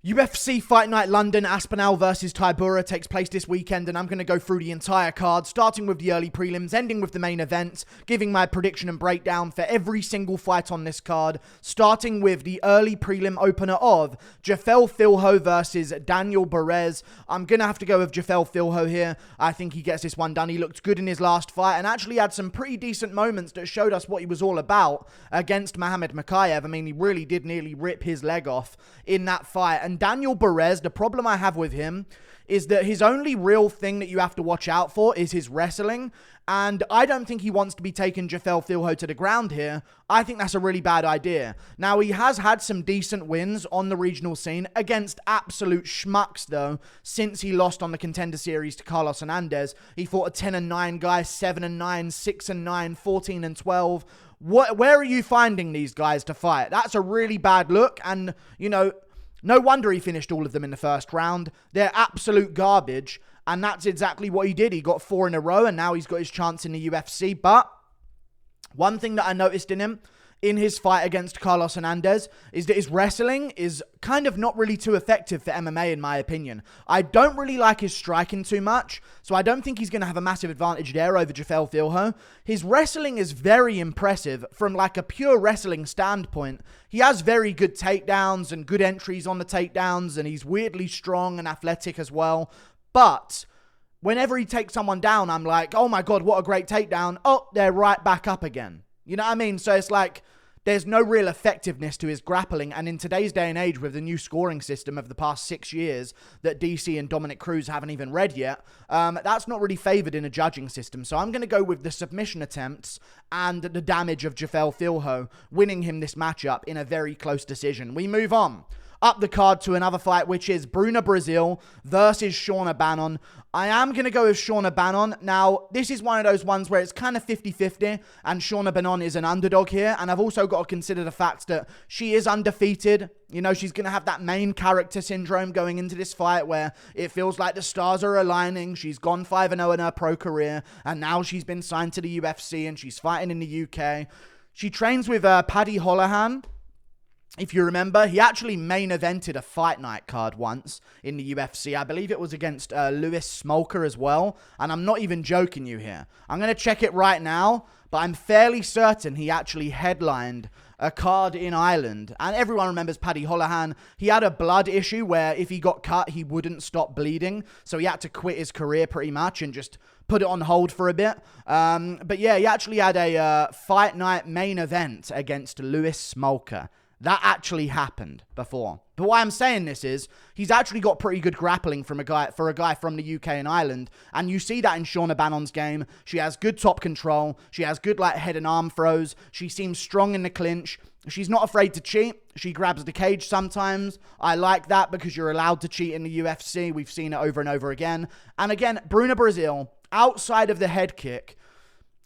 UFC Fight Night London, Aspinall versus Tybura takes place this weekend, and I'm going to go through the entire card, starting with the early prelims, ending with the main event, giving my prediction and breakdown for every single fight on this card, starting with the early prelim opener of Jafel Filho versus Daniel Barez. I'm going to have to go with Jafel Filho here. I think he gets this one done. He looked good in his last fight and actually had some pretty decent moments that showed us what he was all about against Muhammad Mokaev. I mean, he really did nearly rip his leg off in that fight. And Daniel Barez, the problem I have with him is that his only real thing that you have to watch out for is his wrestling. And I don't think he wants to be taking Jafel Filho to the ground here. I think that's a really bad idea. Now, he has had some decent wins on the regional scene against absolute schmucks, though, since he lost on the Contender Series to Carlos Hernandez. He fought a 10-9 guy, 7-9, 6-9, 14-12. Where are you finding these guys to fight? That's a really bad look, and, you know, no wonder he finished all of them in the first round. They're absolute garbage, and that's exactly what he did. He got 4 in a row, and now he's got his chance in the UFC. But one thing that I noticed in him, in his fight against Carlos Hernandez, is that his wrestling is kind of not really too effective for MMA, in my opinion. I don't really like his striking too much, so I don't think he's going to have a massive advantage there over Jafel Filho. His wrestling is very impressive from like a pure wrestling standpoint. He has very good takedowns and good entries on the takedowns, and he's weirdly strong and athletic as well. But whenever he takes someone down, I'm like, oh my God, what a great takedown. Oh, they're right back up again. You know what I mean? So it's like, there's no real effectiveness to his grappling, and in today's day and age with the new scoring system of the past 6 years that DC and Dominic Cruz haven't even read yet, that's not really favored in a judging system. So I'm going to go with the submission attempts and the damage of Jafel Filho, winning him this matchup in a very close decision. We move on up the card to another fight, which is Bruna Brasil versus Shauna Bannon. I am going to go with Shauna Bannon. Now, this is one of those ones where it's kind of 50-50, and Shauna Bannon is an underdog here. And I've also got to consider the fact that she is undefeated. You know, she's going to have that main character syndrome going into this fight where it feels like the stars are aligning. She's gone 5-0 in her pro career, and now she's been signed to the UFC, and she's fighting in the UK. She trains with Paddy Holohan. If you remember, he actually main evented a fight night card once in the UFC. I believe it was against Lewis Smolker as well. And I'm not even joking you here. I'm going to check it right now, but I'm fairly certain he actually headlined a card in Ireland. And everyone remembers Paddy Holohan. He had a blood issue where if he got cut, he wouldn't stop bleeding. So he had to quit his career pretty much and just put it on hold for a bit. But yeah, he actually had a fight night main event against Lewis Smolker. That actually happened before. But why I'm saying this is, he's actually got pretty good grappling from a guy from the UK and Ireland. And you see that in Shauna Bannon's game. She has good top control. She has good like head and arm throws. She seems strong in the clinch. She's not afraid to cheat. She grabs the cage sometimes. I like that because you're allowed to cheat in the UFC. We've seen it over and over again. And again, Bruna Brasil, outside of the head kick,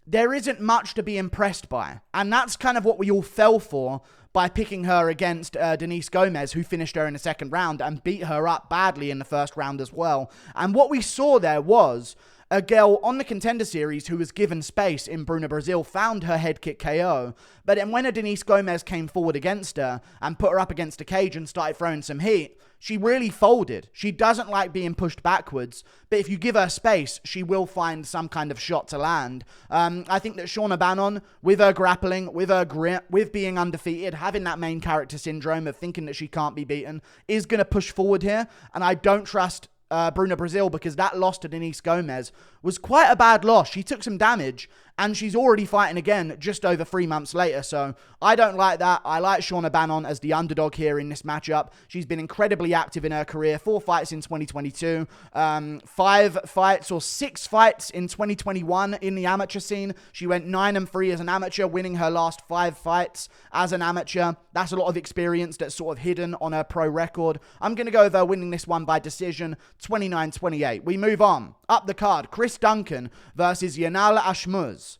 there isn't much to be impressed by. And that's kind of what we all fell for by picking her against Denise Gomez, who finished her in the second round and beat her up badly in the first round as well. And what we saw there was a girl on the Contender Series who was given space in Bruna Brasil, found her head kick KO. But then when a Denise Gomez came forward against her and put her up against a cage and started throwing some heat, she really folded. She doesn't like being pushed backwards, but if you give her space, she will find some kind of shot to land. I think that Shauna Bannon, with her grappling, with her grit, with being undefeated, having that main character syndrome of thinking that she can't be beaten, is going to push forward here, and I don't trust Bruna Brasil because that loss to Denise Gomez was quite a bad loss. She took some damage and she's already fighting again just over 3 months later. So I don't like that. I like Shauna Bannon as the underdog here in this matchup. She's been incredibly active in her career. 4 fights in 2022, 5 fights or 6 fights in 2021 in the amateur scene. She went 9-3 as an amateur, winning her last 5 fights as an amateur. That's a lot of experience that's sort of hidden on her pro record. I'm going to go with her winning this one by decision, 29-28. We move on. Up the card, Chris Duncan versus Yanal Ashmouz.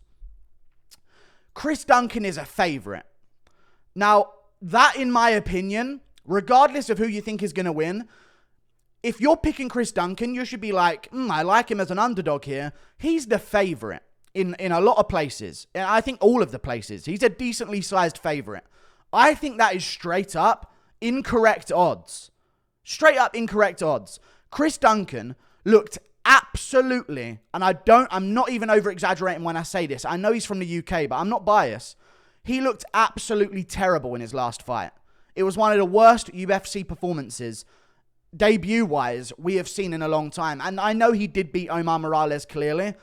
Chris Duncan is a favorite. Now, that in my opinion, regardless of who you think is going to win, if you're picking Chris Duncan, you should be like, I like him as an underdog here. He's the favorite in a lot of places. And I think all of the places. He's a decently sized favorite. I think that is straight up incorrect odds. Straight up incorrect odds. Chris Duncan looked absolutely, and I'm not even over exaggerating when I say this. I know he's from the UK, but I'm not biased. He looked absolutely terrible in his last fight. It was one of the worst UFC performances, debut-wise, we have seen in a long time. And I know he did beat Omar Morales clearly,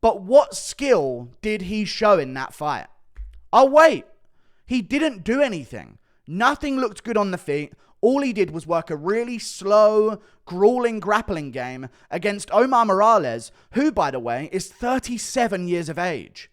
but what skill did he show in that fight? Oh, wait. He didn't do anything. Nothing looked good on the feet. All he did was work a really slow, grueling grappling game against Omar Morales, who, by the way, is 37 years of age.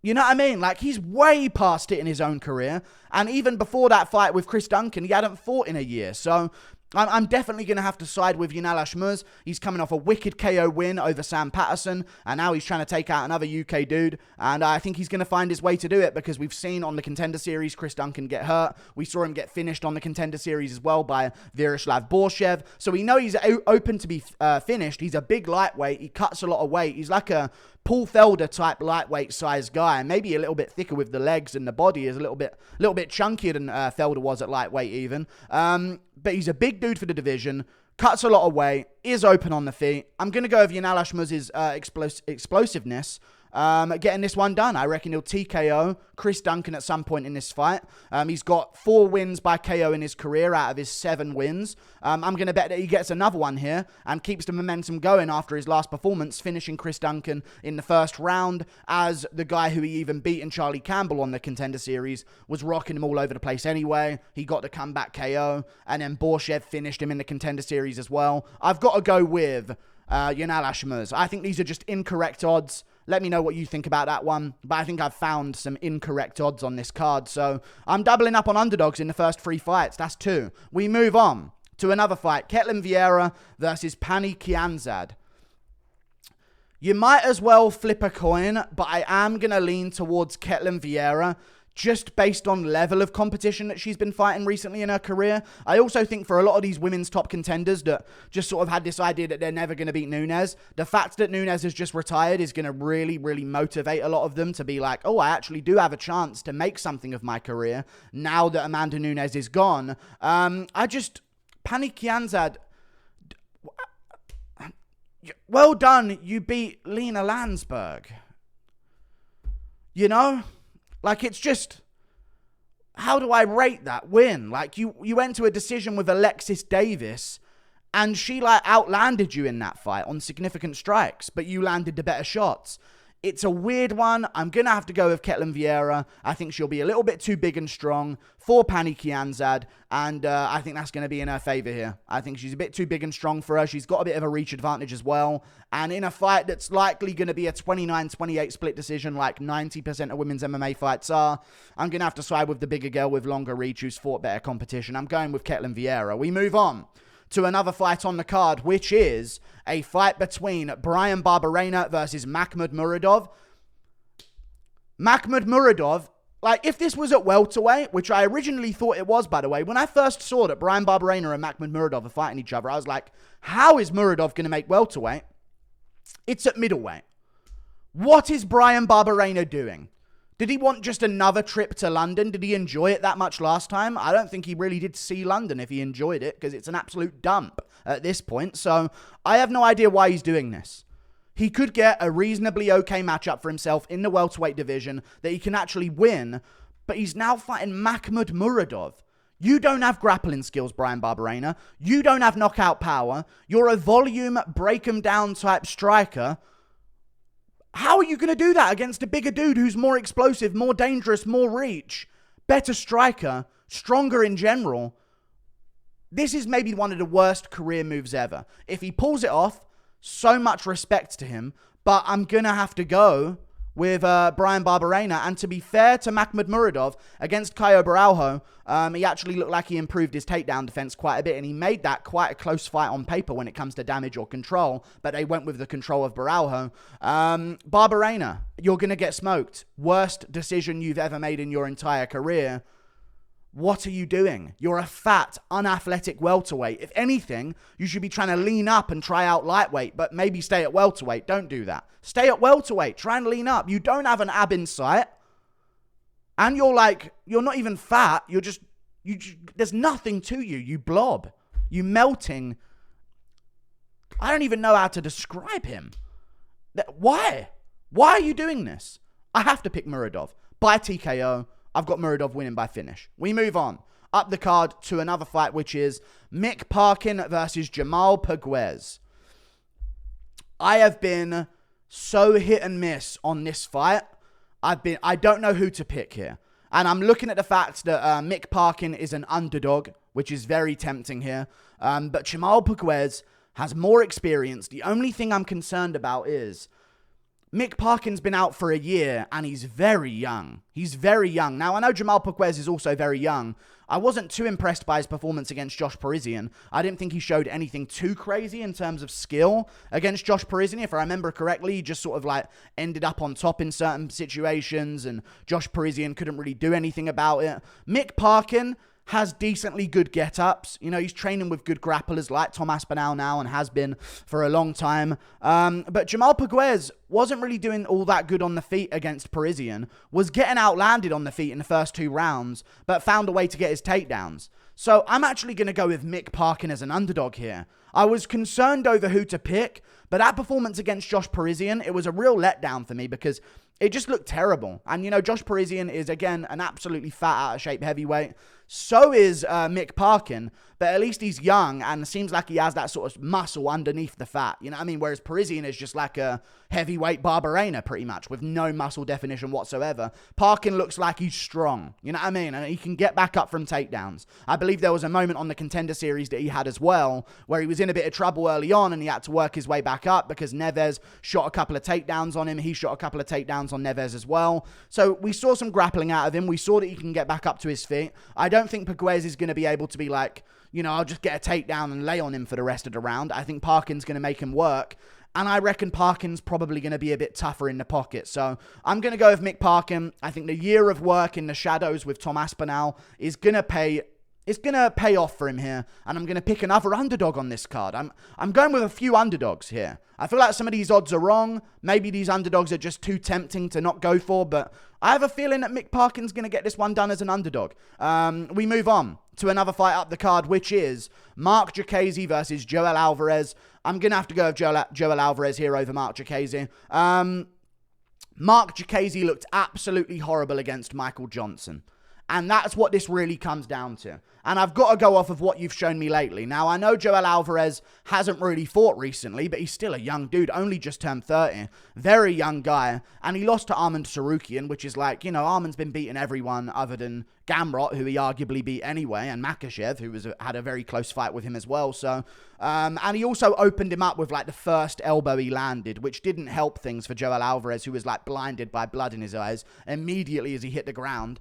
You know what I mean? Like, he's way past it in his own career. And even before that fight with Chris Duncan, he hadn't fought in a year. So I'm definitely going to have to side with Yanal Ashmouz. He's coming off a wicked KO win over Sam Patterson, and now he's trying to take out another UK dude, and I think he's going to find his way to do it, because we've seen on the Contender Series Chris Duncan get hurt. We saw him get finished on the Contender Series as well by Vieira. So we know he's open to be finished. He's a big lightweight. He cuts a lot of weight. He's like a Paul Felder type lightweight size guy, maybe a little bit thicker with the legs, and the body is a little bit chunkier than Felder was at lightweight even. But he's a big dude for the division, cuts a lot of weight, is open on the feet. I'm going to go with Yanal Ashmouz's explosiveness, getting this one done. I reckon he'll TKO Chris Duncan at some point in this fight. He's got 4 wins by KO in his career out of his 7 wins. I'm going to bet that he gets another one here and keeps the momentum going after his last performance, finishing Chris Duncan in the first round, as the guy who he even beat in Charlie Campbell on the Contender Series was rocking him all over the place anyway. He got the comeback KO, and then Borshev finished him in the Contender Series as well. I've got to go with Yanal Ashmouz. I think these are just incorrect odds. Let me know what you think about that one. But I think I've found some incorrect odds on this card. So I'm doubling up on underdogs in the first 3 fights. That's 2. We move on to another fight. Ketlen Vieira versus Pannie Kianzad. You might as well flip a coin, but I am going to lean towards Ketlen Vieira, just based on level of competition that she's been fighting recently in her career. I also think for a lot of these women's top contenders that just sort of had this idea that they're never going to beat Nunes, the fact that Nunes has just retired is going to really, really motivate a lot of them to be like, oh, I actually do have a chance to make something of my career now that Amanda Nunes is gone. Pannie Kianzad, well done, you beat Lena Landsberg. You know? Like, it's just, how do I rate that win? Like, you went to a decision with Alexis Davis, and she, like, outlanded you in that fight on significant strikes, but you landed the better shots. It's a weird one. I'm going to have to go with Ketlen Vieira. I think she'll be a little bit too big and strong for Pannie Kianzad, and I think that's going to be in her favor here. I think she's a bit too big and strong for her. She's got a bit of a reach advantage as well, and in a fight that's likely going to be a 29-28 split decision like 90% of women's MMA fights are, I'm going to have to side with the bigger girl with longer reach who's fought better competition. I'm going with Ketlen Vieira. We move on to another fight on the card, which is a fight between Bryan Barberena versus Makhmud Muradov. Makhmud Muradov, like, if this was at welterweight, which I originally thought it was, by the way, when I first saw that Bryan Barberena and Makhmud Muradov are fighting each other, I was like, how is Muradov going to make welterweight? It's at middleweight. What is Bryan Barberena doing? Did he want just another trip to London? Did he enjoy it that much last time? I don't think he really did see London if he enjoyed it, because it's an absolute dump at this point. So I have no idea why he's doing this. He could get a reasonably okay matchup for himself in the welterweight division that he can actually win, but he's now fighting Makhmud Muradov. You don't have grappling skills, Bryan Barberena. You don't have knockout power. You're a volume, break 'em down type striker. How are you going to do that against a bigger dude who's more explosive, more dangerous, more reach, better striker, stronger in general? This is maybe one of the worst career moves ever. If he pulls it off, so much respect to him, but I'm going to have to go with Bryan Barberena. And to be fair to Makhmud Muradov, against Caio Baralho, he actually looked like he improved his takedown defense quite a bit, and he made that quite a close fight on paper when it comes to damage or control, but they went with the control of Baralho. Barberena, you're going to get smoked. Worst decision you've ever made in your entire career. What are you doing? You're a fat, unathletic welterweight. If anything, you should be trying to lean up and try out lightweight, but maybe stay at welterweight. Don't do that. Stay at welterweight. Try and lean up. You don't have an ab in sight. And you're not even fat. There's nothing to you. You blob. You melting. I don't even know how to describe him. Why? Why are you doing this? I have to pick Muradov. By TKO, I've got Muradov winning by finish. We move on. Up the card to another fight, which is Mick Parkin versus Jamal Pogues. I have been so hit and miss on this fight. I don't know who to pick here. And I'm looking at the fact that Mick Parkin is an underdog, which is very tempting here. But Jamal Pogues has more experience. The only thing I'm concerned about is Mick Parkin's been out for a year and he's very young. He's very young. Now, I know Jamal Pogues is also very young. I wasn't too impressed by his performance against Josh Parisian. I didn't think he showed anything too crazy in terms of skill against Josh Parisian. If I remember correctly, he just sort of like ended up on top in certain situations and Josh Parisian couldn't really do anything about it. Mick Parkin has decently good get-ups. You know, he's training with good grapplers like Tom Aspinall now and has been for a long time. But Jamal Pogues wasn't really doing all that good on the feet against Parisian, was getting outlanded on the feet in the first 2 rounds, but found a way to get his takedowns. So I'm actually going to go with Mick Parkin as an underdog here. I was concerned over who to pick, but that performance against Josh Parisian, it was a real letdown for me because it just looked terrible. And, you know, Josh Parisian is, again, an absolutely fat, out-of-shape heavyweight. So is Mick Parkin, but at least he's young and seems like he has that sort of muscle underneath the fat. You know what I mean? Whereas Parisian is just like a heavyweight Barberena, pretty much, with no muscle definition whatsoever. Parkin looks like he's strong. You know what I mean? And he can get back up from takedowns. I believe there was a moment on the Contender Series that he had as well, where he was in a bit of trouble early on and he had to work his way back up because Neves shot a couple of takedowns on him. He shot a couple of takedowns on Neves as well. So we saw some grappling out of him. We saw that he can get back up to his feet. I don't think Pogues is going to be able to be like, you know, I'll just get a takedown and lay on him for the rest of the round. I think Parkin's going to make him work. And I reckon Parkin's probably going to be a bit tougher in the pocket. So I'm going to go with Mick Parkin. I think the year of work in the shadows with Tom Aspinall is going to pay... It's going to pay off for him here, and I'm going to pick another underdog on this card. I'm going with a few underdogs here. I feel like some of these odds are wrong. Maybe these underdogs are just too tempting to not go for, but I have a feeling that Mick Parkin's going to get this one done as an underdog. We move on to another fight up the card, which is Marc Diakiese versus Joel Alvarez. I'm going to have to go with Joel Alvarez here over Marc Diakiese. Marc Diakiese looked absolutely horrible against Michael Johnson. And that's what this really comes down to. And I've got to go off of what you've shown me lately. Now, I know Joel Alvarez hasn't really fought recently, but he's still a young dude, only just turned 30. Very young guy. And he lost to Arman Sarukian, which is like, you know, Arman's been beating everyone other than Gamrot, who he arguably beat anyway, and Makhachev, who had a very close fight with him as well. So, and he also opened him up with like the first elbow he landed, which didn't help things for Joel Alvarez, who was like blinded by blood in his eyes immediately as he hit the ground.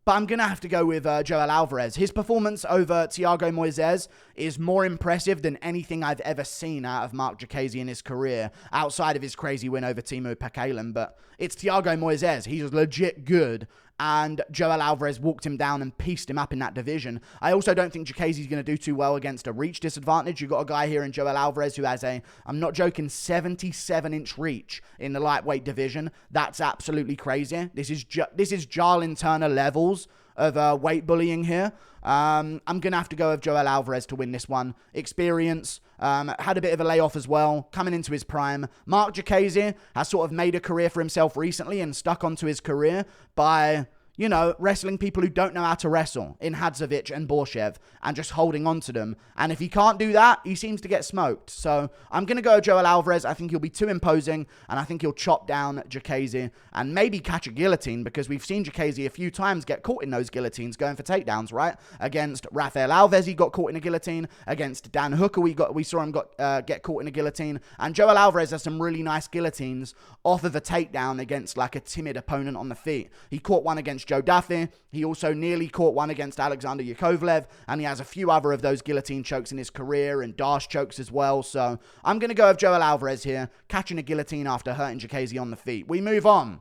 But I'm going to have to go with Joel Alvarez. His performance over Thiago Moises is more impressive than anything I've ever seen out of Marc Diakiese in his career, outside of his crazy win over Teemu Packalén. But it's Thiago Moises. He's legit good. And Joel Alvarez walked him down and pieced him up in that division. I also don't think Diakiese's going to do too well against a reach disadvantage. You've got a guy here in Joel Alvarez who has a, I'm not joking, 77-inch reach in the lightweight division. That's absolutely crazy. This is Jarlin Turner levels of weight bullying here. I'm going to have to go with Joel Alvarez to win this one. Experience, had a bit of a layoff as well, coming into his prime. Marc Diakiese has sort of made a career for himself recently and stuck onto his career by, you know, wrestling people who don't know how to wrestle in Hadzovic and Borshev and just holding on to them. And if he can't do that, he seems to get smoked. So I'm going to go with Joel Alvarez. I think he'll be too imposing, and I think he'll chop down Diakiese and maybe catch a guillotine, because we've seen Diakiese a few times get caught in those guillotines going for takedowns, right? Against Rafael Alves, he got caught in a guillotine. Against Dan Hooker, we saw him get caught in a guillotine. And Joel Alvarez has some really nice guillotines off of a takedown against like a timid opponent on the feet. He caught one against Joe Duffy. He also nearly caught one against Alexander Yakovlev, and he has a few other of those guillotine chokes in his career and Dash chokes as well. So I'm going to go with Joel Alvarez here, catching a guillotine after hurting Diakiese on the feet. We move on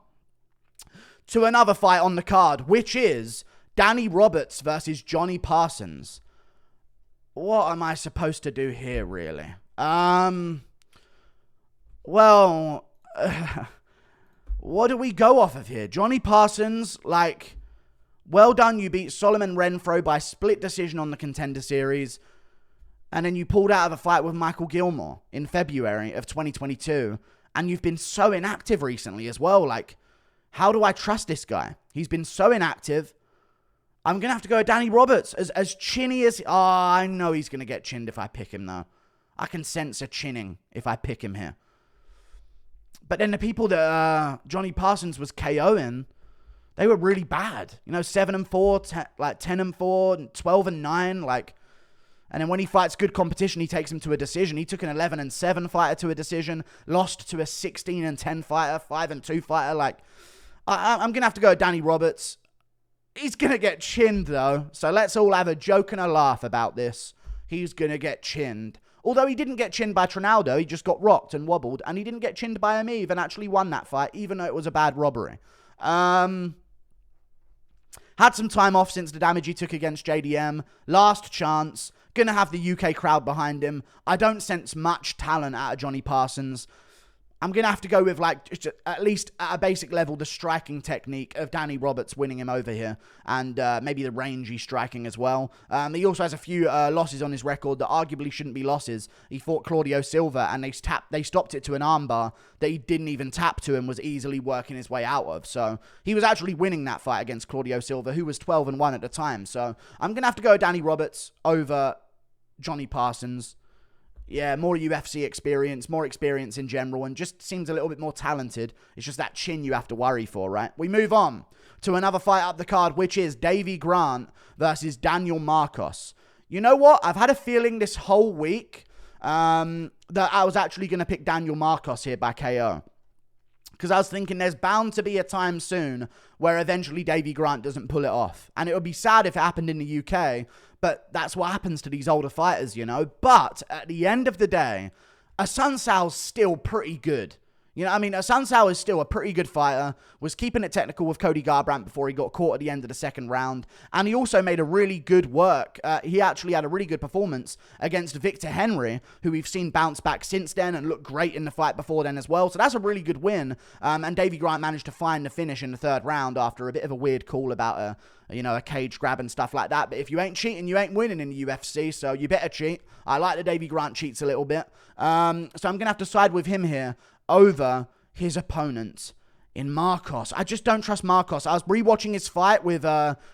to another fight on the card, which is Danny Roberts versus Johnny Parsons. What am I supposed to do here, really? Well, what do we go off of here? Johnny Parsons, like, well done, you beat Solomon Renfro by split decision on the Contender Series. And then you pulled out of a fight with Michael Gilmore in February of 2022. And you've been so inactive recently as well. Like, how do I trust this guy? He's been so inactive. I'm going to have to go with Danny Roberts. As chinny as... Oh, I know he's going to get chinned if I pick him, though. I can sense a chinning if I pick him here. But then the people that Johnny Parsons was KOing, they were really bad. 7-4, 10-4, 12-9, like... And then when he fights good competition, he takes him to a decision. He took an 11-7 fighter to a decision, lost to a 16-10 fighter, 5-2 fighter. Like, I'm going to have to go with Danny Roberts. He's going to get chinned, though. So let's all have a joke and a laugh about this. He's going to get chinned. Although he didn't get chinned by Trinaldo, he just got rocked and wobbled. And he didn't get chinned by Amiv and actually won that fight, even though it was a bad robbery. Had some time off since the damage he took against JDM. Last chance. Gonna have the UK crowd behind him. I don't sense much talent out of Johnny Parsons. I'm going to have to go with, like, just at least at a basic level, the striking technique of Danny Roberts winning him over here. And maybe the rangy striking as well. He also has a few losses on his record that arguably shouldn't be losses. He fought Claudio Silva and they stopped it to an armbar that he didn't even tap to and was easily working his way out of. So he was actually winning that fight against Claudio Silva, who was 12-1 at the time. So I'm going to have to go with Danny Roberts over Johnny Parsons. Yeah, more UFC experience, more experience in general, and just seems a little bit more talented. It's just that chin you have to worry for, right? We move on to another fight up the card, which is Davy Grant versus Daniel Marcos. You know what? I've had a feeling this whole week that I was actually going to pick Daniel Marcos here by KO. Because I was thinking there's bound to be a time soon where eventually Davy Grant doesn't pull it off. And it would be sad if it happened in the UK, but that's what happens to these older fighters, you know. But at the end of the day, Assunção's still pretty good. You know what I mean? Assunção is still a pretty good fighter, was keeping it technical with Cody Garbrandt before he got caught at the end of the second round, and he also made a really good work. He actually had a really good performance against Victor Henry, who we've seen bounce back since then and look great in the fight before then as well, so that's a really good win, and Davy Grant managed to find the finish in the third round after a bit of a weird call about a cage grab and stuff like that. But if you ain't cheating, you ain't winning in the UFC, so you better cheat. I like that Davy Grant cheats a little bit, so I'm going to have to side with him here over his opponent in Marcos. I just don't trust Marcos. I was rewatching his fight with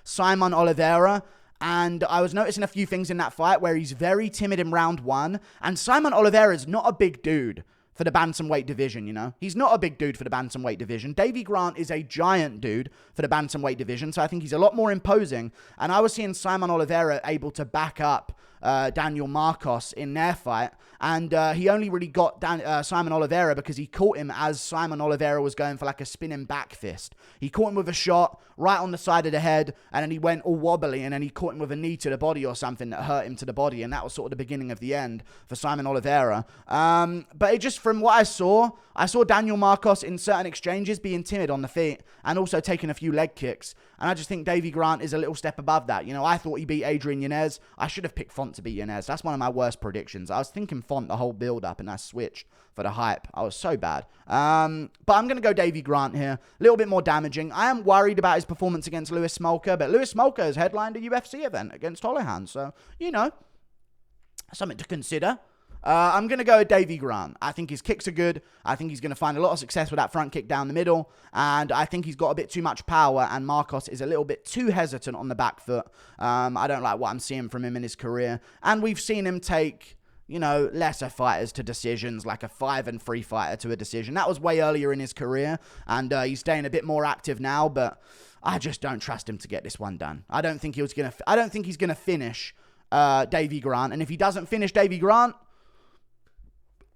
Simon Oliveira, and I was noticing a few things in that fight where he's very timid in round one, and Simon Oliveira is not a big dude for the bantamweight division, you know? He's not a big dude for the bantamweight division. Davy Grant is a giant dude for the bantamweight division, so I think he's a lot more imposing, and I was seeing Simon Oliveira able to back up Daniel Marcos in their fight, and he only really got Simon Oliveira because he caught him as Simon Oliveira was going for like a spinning back fist. He caught him with a shot right on the side of the head, and then he went all wobbly, and then he caught him with a knee to the body or something that hurt him to the body, and that was sort of the beginning of the end for Simon Oliveira. But it just, from what I saw Daniel Marcos in certain exchanges being timid on the feet and also taking a few leg kicks, and I just think Davy Grant is a little step above that. You know, I thought he beat Adrian Yanez. I should have picked Font to beat Yanez. That's one of my worst predictions. I was thinking Font the whole build-up, and I switched for the hype. I was so bad. But I'm going to go Davy Grant here. A little bit more damaging. I am worried about his performance against Lewis Smolka, but Lewis Smolka has headlined a UFC event against Holohan, so, you know, something to consider. I'm going to go with Davy Grant. I think his kicks are good. I think he's going to find a lot of success with that front kick down the middle. And I think he's got a bit too much power. And Marcos is a little bit too hesitant on the back foot. I don't like what I'm seeing from him in his career. And we've seen him take, you know, lesser fighters to decisions, like a 5-3 fighter to a decision. That was way earlier in his career. And he's staying a bit more active now. But I just don't trust him to get this one done. I don't think he's going to finish Davy Grant. And if he doesn't finish Davy Grant,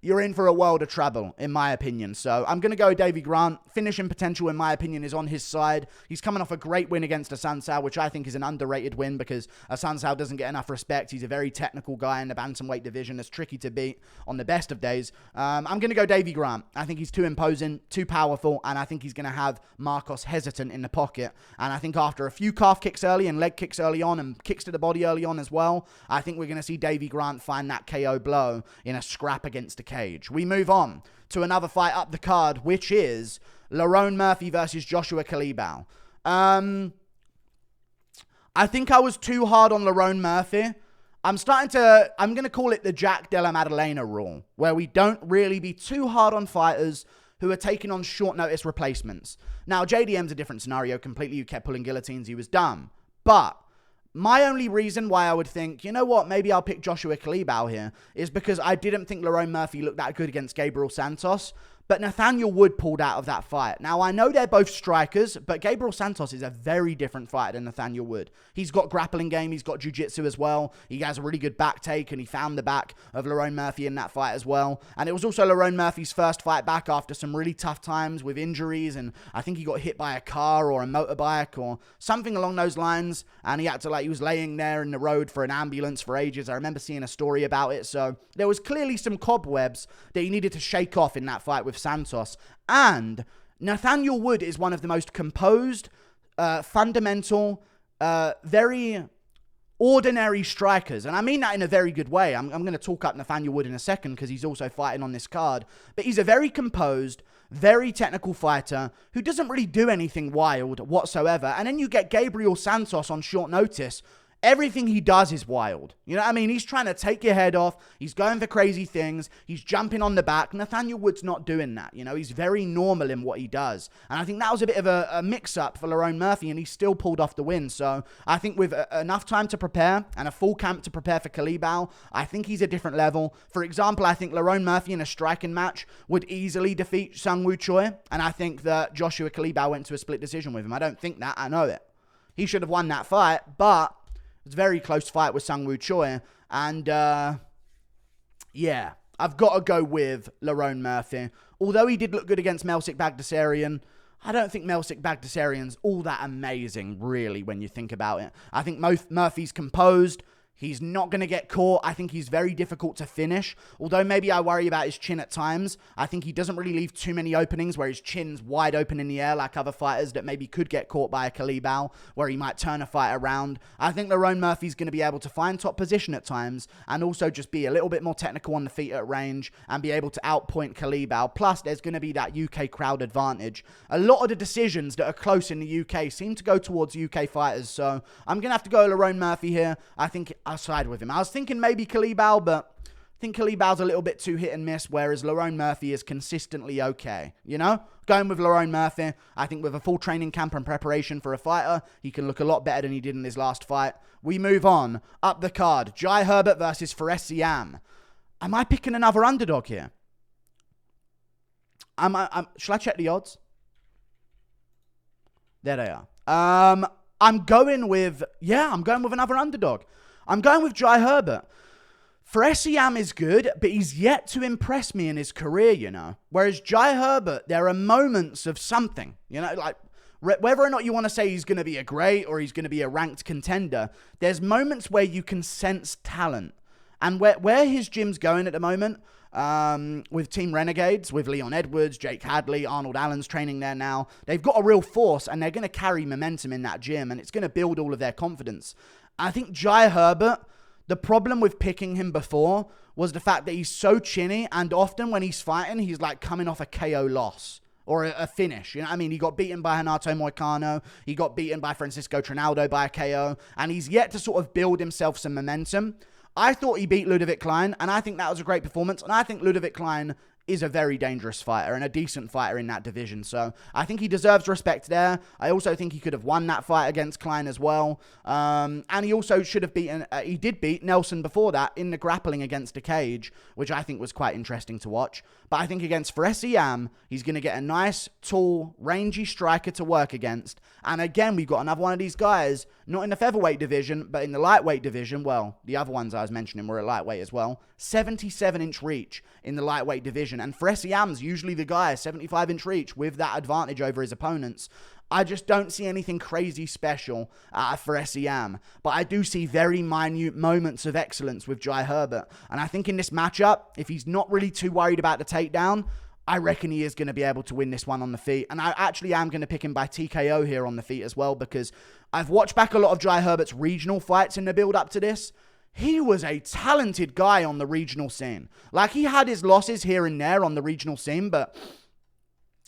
you're in for a world of trouble, in my opinion. So I'm going to go with Davy Grant. Finishing potential, in my opinion, is on his side. He's coming off a great win against Assunção, which I think is an underrated win because Assunção doesn't get enough respect. He's a very technical guy in the bantamweight division that's tricky to beat on the best of days. I'm going to go Davy Grant. I think he's too imposing, too powerful, and I think he's going to have Marcos hesitant in the pocket. And I think after a few calf kicks early and leg kicks early on and kicks to the body early on as well, I think we're going to see Davy Grant find that KO blow in a scrap against the cage. We move on to another fight up the card, which is Lerone Murphy versus Joshua Kalibau. I think I was too hard on Lerone Murphy. I'm going to call it the Jack Della Maddalena rule, where we don't really be too hard on fighters who are taking on short notice replacements. Now, JDM's a different scenario completely. You kept pulling guillotines. He was dumb. But my only reason why I would think, you know what, maybe I'll pick Joshua Kalibau here is because I didn't think Lerone Murphy looked that good against Gabriel Santos. But Nathaniel Wood pulled out of that fight. Now, I know they're both strikers, but Gabriel Santos is a very different fighter than Nathaniel Wood. He's got grappling game. He's got jiu-jitsu as well. He has a really good back take, and he found the back of Lerone Murphy in that fight as well. And it was also Lerone Murphy's first fight back after some really tough times with injuries, and I think he got hit by a car or a motorbike or something along those lines, and he had to, he was laying there in the road for an ambulance for ages. I remember seeing a story about it. So there was clearly some cobwebs that he needed to shake off in that fight with Santos. And Nathaniel Wood is one of the most composed, fundamental, very ordinary strikers. And I mean that in a very good way. I'm going to talk up Nathaniel Wood in a second because he's also fighting on this card. But he's a very composed, very technical fighter who doesn't really do anything wild whatsoever. And then you get Gabriel Santos on short notice. Everything he does is wild. You know what I mean? He's trying to take your head off. He's going for crazy things. He's jumping on the back. Nathaniel Wood's not doing that. You know, he's very normal in what he does. And I think that was a bit of a mix-up for Lerone Murphy, and he still pulled off the win. So I think with enough time to prepare and a full camp to prepare for Kalibau, I think he's a different level. For example, I think Lerone Murphy in a striking match would easily defeat Seung-Woo Choi. And I think that Joshua Kalibau went to a split decision with him. I don't think that. I know it. He should have won that fight, but it's a very close fight with Seung-Woo Choi. And, yeah, I've got to go with Lerone Murphy. Although he did look good against Melsik Bagdasaryan, I don't think Melsik Bagdasaryan's all that amazing, really, when you think about it. I think Murphy's composed. He's not going to get caught. I think he's very difficult to finish. Although maybe I worry about his chin at times. I think he doesn't really leave too many openings where his chin's wide open in the air like other fighters that maybe could get caught by a Kalibau, where he might turn a fight around. I think Lerone Murphy's going to be able to find top position at times and also just be a little bit more technical on the feet at range and be able to outpoint Kalibau. Plus, there's going to be that UK crowd advantage. A lot of the decisions that are close in the UK seem to go towards UK fighters. So I'm going to have to go Lerone Murphy here. I think I'll side with him. I was thinking maybe Kalibau, but I think Kalibau's a little bit too hit and miss, whereas Lerone Murphy is consistently okay. You know? Going with Lerone Murphy, I think with a full training camp and preparation for a fighter, he can look a lot better than he did in his last fight. We move on. Up the card. Jai Herbert versus Fares Siam. Am I picking another underdog here? Shall I check the odds? There they are. I'm going with another underdog. I'm going with Jai Herbert. Fares Siam is good, but he's yet to impress me in his career, you know. Whereas Jai Herbert, there are moments of something, you know, like whether or not you want to say he's going to be a great or he's going to be a ranked contender, there's moments where you can sense talent. And where his gym's going at the moment, with Team Renegades, with Leon Edwards, Jake Hadley, Arnold Allen's training there now, they've got a real force and they're going to carry momentum in that gym and it's going to build all of their confidence. I think Jai Herbert, the problem with picking him before was the fact that he's so chinny, and often when he's fighting, he's like coming off a KO loss or a finish. You know what I mean? He got beaten by Renato Moicano. He got beaten by Francisco Trinaldo by a KO, and he's yet to sort of build himself some momentum. I thought he beat Ludovic Klein, and I think that was a great performance, and I think Ludovic Klein is a very dangerous fighter and a decent fighter in that division. So I think he deserves respect there. I also think he could have won that fight against Klein as well. And he also should have beaten, he did beat Nelson before that in the grappling against the cage, which I think was quite interesting to watch. But I think against Fares Siam, he's going to get a nice, tall, rangy striker to work against. And again, we've got another one of these guys, not in the featherweight division, but in the lightweight division. Well, the other ones I was mentioning were at lightweight as well. 77-inch reach in the lightweight division. And Fares Siam's usually the guy, 75-inch reach, with that advantage over his opponents. I just don't see anything crazy special for Fares Siam. But I do see very minute moments of excellence with Jai Herbert. And I think in this matchup, if he's not really too worried about the takedown, I reckon he is going to be able to win this one on the feet. And I actually am going to pick him by TKO here on the feet as well, because I've watched back a lot of Jai Herbert's regional fights in the build-up to this. He was a talented guy on the regional scene. Like, he had his losses here and there on the regional scene, but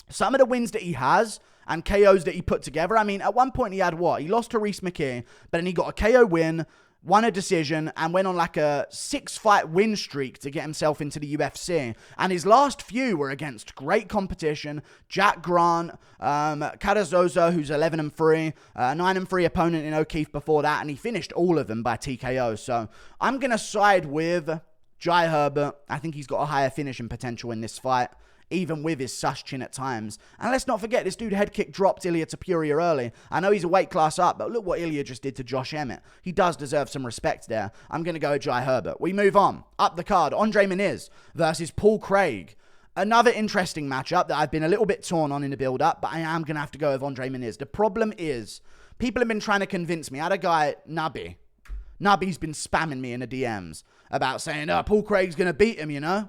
some of the wins that he has and KOs that he put together, I mean, at one point he had what? He lost to Reese McKee, but then he got a KO win won a decision, and went on like a 6-fight win streak to get himself into the UFC. And his last few were against great competition. Jack Grant, Cardozosa, who's 11-3, 9-3 opponent in O'Keefe before that, and he finished all of them by TKO. So I'm going to side with Jai Herbert. I think he's got a higher finishing potential in this fight, even with his sus chin at times. And let's not forget, this dude head kick dropped Ilia Topuria early. I know he's a weight class up, but look what Ilia just did to Josh Emmett. He does deserve some respect there. I'm going to go with Jai Herbert. We move on. Up the card, Andre Muniz versus Paul Craig. Another interesting matchup that I've been a little bit torn on in the build-up, but I am going to have to go with Andre Muniz. The problem is, people have been trying to convince me. I had a guy, Nubby's been spamming me in the DMs about saying, Paul Craig's going to beat him, you know?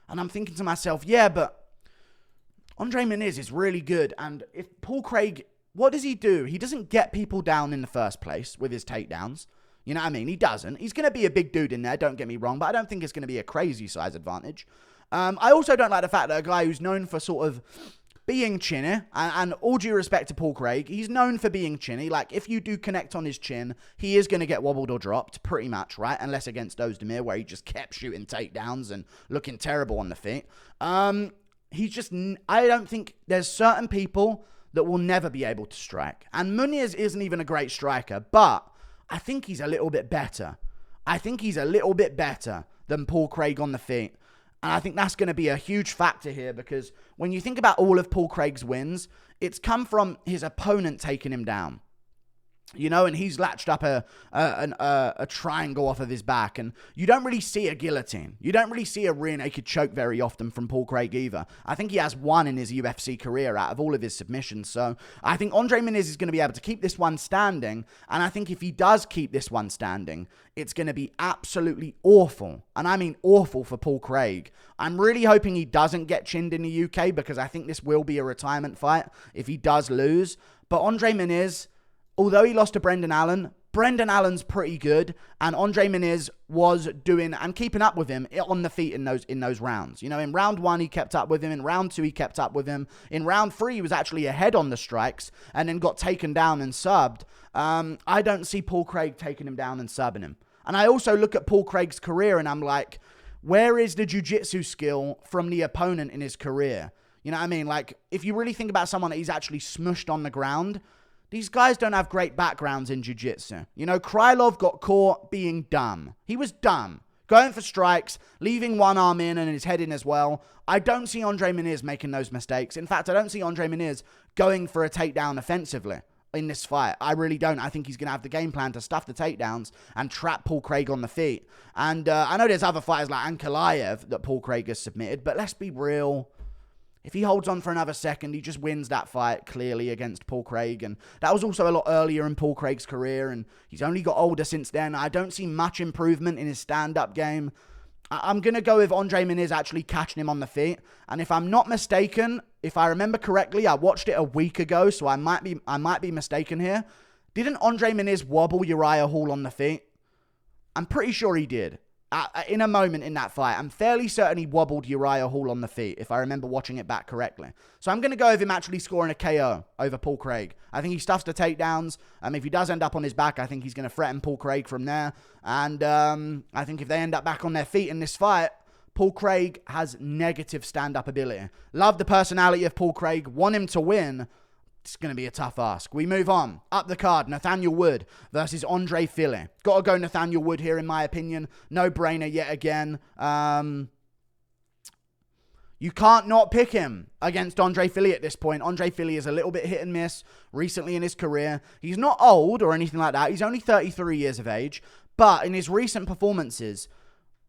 And I'm thinking to myself, yeah, but Andre Muniz is really good. And if Paul Craig, what does he do? He doesn't get people down in the first place with his takedowns. You know what I mean? He doesn't. He's going to be a big dude in there, don't get me wrong, but I don't think it's going to be a crazy size advantage. I also don't like the fact that a guy who's known for sort of being chinny, and all due respect to Paul Craig, he's known for being chinny. Like, if you do connect on his chin, he is going to get wobbled or dropped, pretty much, right? Unless against Ozdemir, where he just kept shooting takedowns and looking terrible on the feet. He's just, I don't think there's certain people that will never be able to strike. And Muniz isn't even a great striker, but I think he's a little bit better. I think he's a little bit better than Paul Craig on the feet. And I think that's going to be a huge factor here, because when you think about all of Paul Craig's wins, it's come from his opponent taking him down. You know, and he's latched up a triangle off of his back, and you don't really see a guillotine. You don't really see a rear naked choke very often from Paul Craig either. I think he has one in his UFC career out of all of his submissions. So I think Andre Muniz is going to be able to keep this one standing, and I think if he does keep this one standing, it's going to be absolutely awful. And I mean awful for Paul Craig. I'm really hoping he doesn't get chinned in the UK, because I think this will be a retirement fight if he does lose. But Andre Muniz, although he lost to Brendan Allen's pretty good, and Andre Muniz was doing and keeping up with him on the feet in those rounds. You know, in round 1, he kept up with him. In round 2, he kept up with him. In round 3, he was actually ahead on the strikes and then got taken down and subbed. I don't see Paul Craig taking him down and subbing him. And I also look at Paul Craig's career and I'm like, where is the jiu-jitsu skill from the opponent in his career? You know what I mean? Like, if you really think about someone that he's actually smushed on the ground, these guys don't have great backgrounds in jiu-jitsu. You know, Krylov got caught being dumb. He was dumb. Going for strikes, leaving one arm in and his head in as well. I don't see Andre Muniz making those mistakes. In fact, I don't see Andre Muniz going for a takedown offensively in this fight. I really don't. I think he's going to have the game plan to stuff the takedowns and trap Paul Craig on the feet. And I know there's other fighters like Ankalaev that Paul Craig has submitted, but let's be real. If he holds on for another second, he just wins that fight clearly against Paul Craig. And that was also a lot earlier in Paul Craig's career, and he's only got older since then. I don't see much improvement in his stand-up game. I'm going to go with Andre Muniz actually catching him on the feet. And if I'm not mistaken, if I remember correctly, I watched it a week ago, so I might be mistaken here. Didn't Andre Muniz wobble Uriah Hall on the feet? I'm pretty sure he did. In a moment in that fight, I'm fairly certain he wobbled Uriah Hall on the feet, if I remember watching it back correctly. So I'm going to go with him actually scoring a KO over Paul Craig. I think he stuffs the takedowns. If he does end up on his back, I think he's going to threaten Paul Craig from there. And I think if they end up back on their feet in this fight, Paul Craig has negative stand-up ability. Love the personality of Paul Craig. Want him to win. It's going to be a tough ask. We move on. Up the card, Nathaniel Wood versus Andre Fili. Got to go Nathaniel Wood here, in my opinion. No-brainer yet again. You can't not pick him against Andre Fili at this point. Andre Fili is a little bit hit and miss recently in his career. He's not old or anything like that. He's only 33 years of age. But in his recent performances,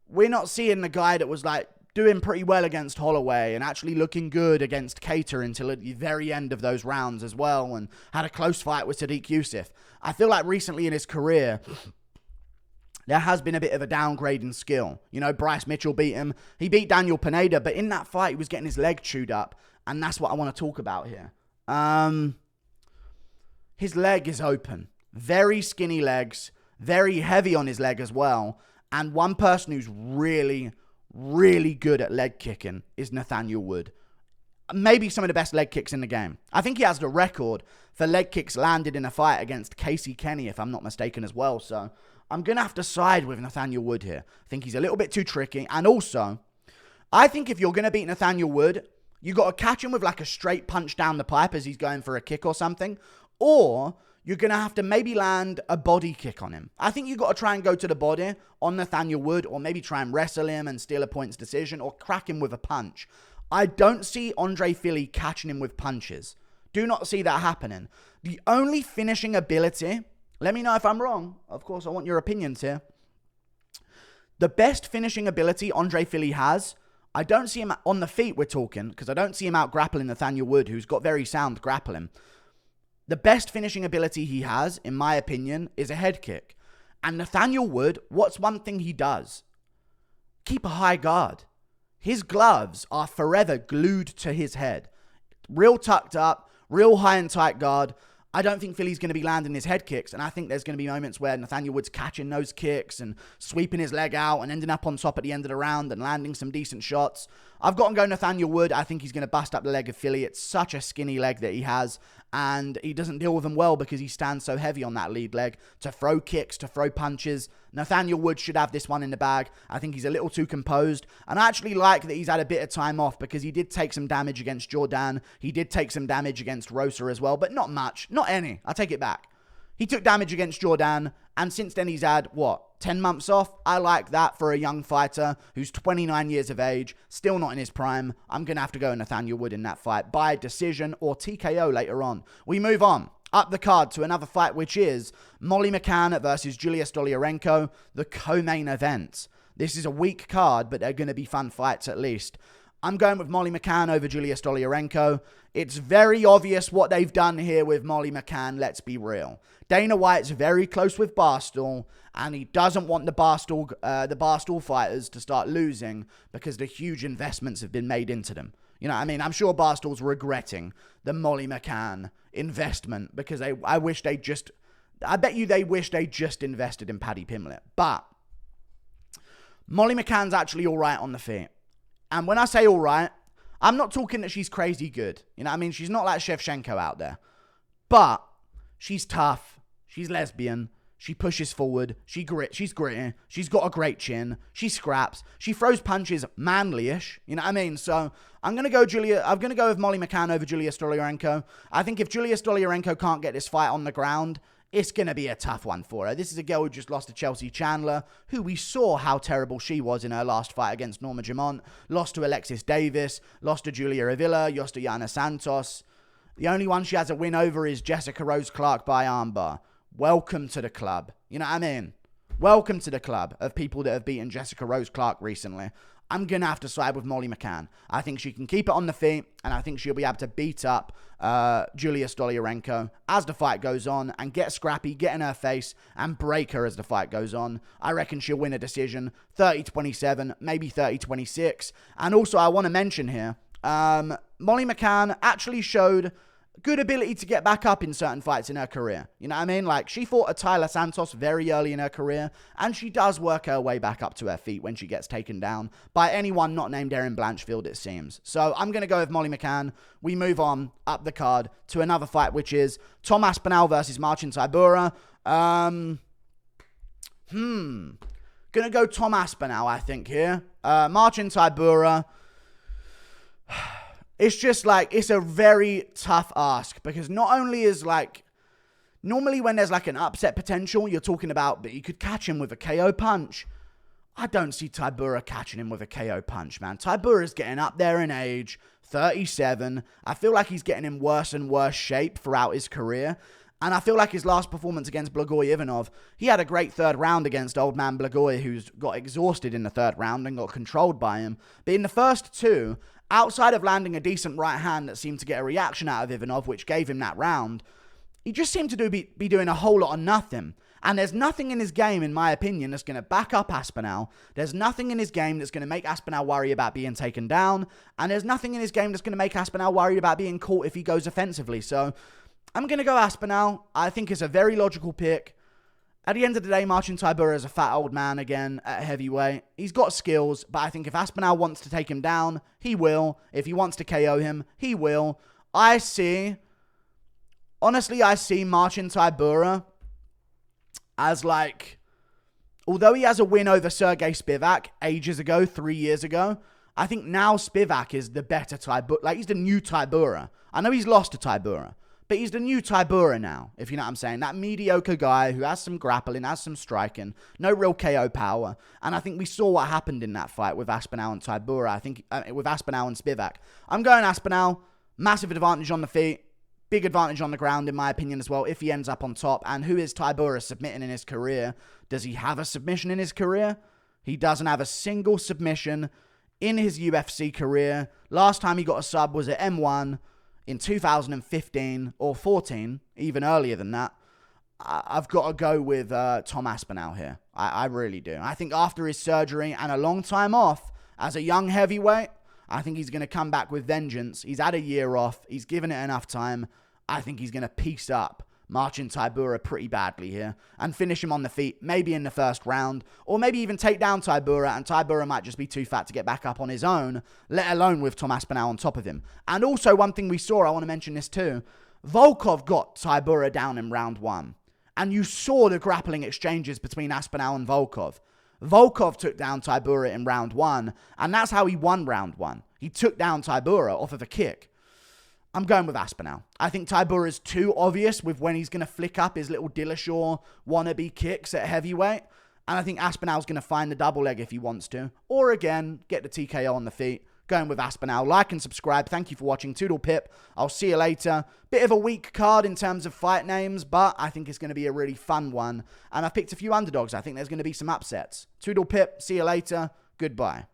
we're not seeing the guy that was like doing pretty well against Holloway and actually looking good against Cater until at the very end of those rounds as well, and had a close fight with Sadiq Youssef. I feel like recently in his career, there has been a bit of a downgrade in skill. You know, Bryce Mitchell beat him. He beat Daniel Pineda, but in that fight, he was getting his leg chewed up, and that's what I want to talk about here. His leg is open. Very skinny legs, very heavy on his leg as well, and one person who's really good at leg kicking is Nathaniel Wood. Maybe some of the best leg kicks in the game. I think he has the record for leg kicks landed in a fight against Casey Kenny, if I'm not mistaken as well. So I'm going to have to side with Nathaniel Wood here. I think he's a little bit too tricky. And also, I think if you're going to beat Nathaniel Wood, you got to catch him with like a straight punch down the pipe as he's going for a kick or something. Or you're going to have to maybe land a body kick on him. I think you got to try and go to the body on Nathaniel Wood, or maybe try and wrestle him and steal a points decision, or crack him with a punch. I don't see Andre Fili catching him with punches. Do not see that happening. The only finishing ability, let me know if I'm wrong. Of course, I want your opinions here. The best finishing ability Andre Fili has, I don't see him on the feet, we're talking, because I don't see him out grappling Nathaniel Wood, who's got very sound grappling. The best finishing ability he has, in my opinion, is a head kick. And Nathaniel Wood, what's one thing he does? Keep a high guard. His gloves are forever glued to his head. Real tucked up, real high and tight guard. I don't think Fili's going to be landing his head kicks, and I think there's going to be moments where Nathaniel Wood's catching those kicks and sweeping his leg out and ending up on top at the end of the round and landing some decent shots. I've got to go Nathaniel Wood. I think he's going to bust up the leg of Fili. It's such a skinny leg that he has, and he doesn't deal with them well because he stands so heavy on that lead leg to throw kicks, to throw punches. Nathaniel Wood should have this one in the bag. I think he's a little too composed, and I actually like that he's had a bit of time off because he did take some damage against Jordan. He did take some damage against Rosa as well, but not much. Not any. I take it back. He took damage against Jordan, and since then he's had, 10 months off? I like that for a young fighter who's 29 years of age, still not in his prime. I'm going to have to go Nathaniel Wood in that fight by decision or TKO later on. We move on up the card to another fight, which is Molly McCann versus Julia Stoliarenko, the co-main event. This is a weak card, but they're going to be fun fights at least. I'm going with Molly McCann over Julia Stoliarenko. It's very obvious what they've done here with Molly McCann, let's be real. Dana White's very close with Barstool, and he doesn't want the Barstool fighters to start losing because the huge investments have been made into them. You know what I mean? I'm sure Barstool's regretting the Molly McCann investment because I bet you they wish they just invested in Paddy Pimblett. But Molly McCann's actually all right on the feet. And when I say all right, I'm not talking that she's crazy good. You know what I mean? She's not like Shevchenko out there. But she's tough. She's lesbian. She pushes forward. She's gritty. She's got a great chin. She scraps. She throws punches manly-ish. You know what I mean? So I'm going to go with Molly McCann over Julia Stoliarenko. I think if Julia Stoliarenko can't get this fight on the ground, it's going to be a tough one for her. This is a girl who just lost to Chelsea Chandler, who we saw how terrible she was in her last fight against Norma Jamont, lost to Alexis Davis, lost to Julia Avila, lost to Yana Santos. The only one she has a win over is Jessica Rose Clark by armbar. Welcome to the club. You know what I mean? Welcome to the club of people that have beaten Jessica Rose Clark recently. I'm going to have to side with Molly McCann. I think she can keep it on the feet, and I think she'll be able to beat up Julia Stoliarenko as the fight goes on and get scrappy, get in her face, and break her as the fight goes on. I reckon she'll win a decision, 30-27, maybe 30-26. And also, I want to mention here, Molly McCann actually showed good ability to get back up in certain fights in her career. You know what I mean? Like, she fought a Tyler Santos very early in her career, and she does work her way back up to her feet when she gets taken down by anyone not named Erin Blanchfield, it seems. So I'm going to go with Molly McCann. We move on up the card to another fight, which is Tom Aspinall versus Marcin Tybura. Gonna go Tom Aspinall, I think, here. Marcin Tybura... It's just like, it's a very tough ask because not only is like, normally when there's like an upset potential, you're talking about, but you could catch him with a KO punch. I don't see Tybura catching him with a KO punch, man. Tybura's getting up there in age, 37. I feel like he's getting in worse and worse shape throughout his career. And I feel like his last performance against Blagoy Ivanov, he had a great third round against old man Blagoy, who's got exhausted in the third round and got controlled by him. But in the first two, outside of landing a decent right hand that seemed to get a reaction out of Ivanov, which gave him that round, he just seemed to be doing a whole lot of nothing. And there's nothing in his game, in my opinion, that's going to back up Aspinall. There's nothing in his game that's going to make Aspinall worry about being taken down. And there's nothing in his game that's going to make Aspinall worried about being caught if he goes offensively. So I'm going to go Aspinall. I think it's a very logical pick. At the end of the day, Marcin Tybura is a fat old man again at heavyweight. He's got skills, but I think if Aspinall wants to take him down, he will. If he wants to KO him, he will. I see Marcin Tybura as like although he has a win over Sergey Spivak ages ago, 3 years ago, I think now Spivak is the better Tybura. Like, he's the new Tybura. I know he's lost to Tybura, but he's the new Tybura now, if you know what I'm saying. That mediocre guy who has some grappling, has some striking, no real KO power. And I think we saw what happened in that fight with Aspinall and Tybura. I think with Aspinall and Spivak. I'm going Aspinall. Massive advantage on the feet. Big advantage on the ground, in my opinion, as well, if he ends up on top. And who is Tybura submitting in his career? Does he have a submission in his career? He doesn't have a single submission in his UFC career. Last time he got a sub was at M1 in 2015 or 14, even earlier than that. I've got to go with Tom Aspinall here. I really do. I think after his surgery and a long time off as a young heavyweight, I think he's going to come back with vengeance. He's had a year off. He's given it enough time. I think he's going to piece up Marcin Tybura pretty badly here and finish him on the feet, maybe in the first round, or maybe even take down Tybura, and Tybura might just be too fat to get back up on his own, let alone with Tom Aspinall on top of him. And also one thing we saw, I want to mention this too, Volkov got Tybura down in round 1, and you saw the grappling exchanges between Aspinall and Volkov. Volkov took down Tybura in round 1, and that's how he won round 1. He took down Tybura off of a kick. I'm going with Aspinall. I think Tybura is too obvious with when he's going to flick up his little Dillashaw wannabe kicks at heavyweight. And I think Aspinall's going to find the double leg if he wants to. Or again, get the TKO on the feet. Going with Aspinall. Like and subscribe. Thank you for watching. Toodle pip. I'll see you later. Bit of a weak card in terms of fight names, but I think it's going to be a really fun one. And I've picked a few underdogs. I think there's going to be some upsets. Toodle pip. See you later. Goodbye.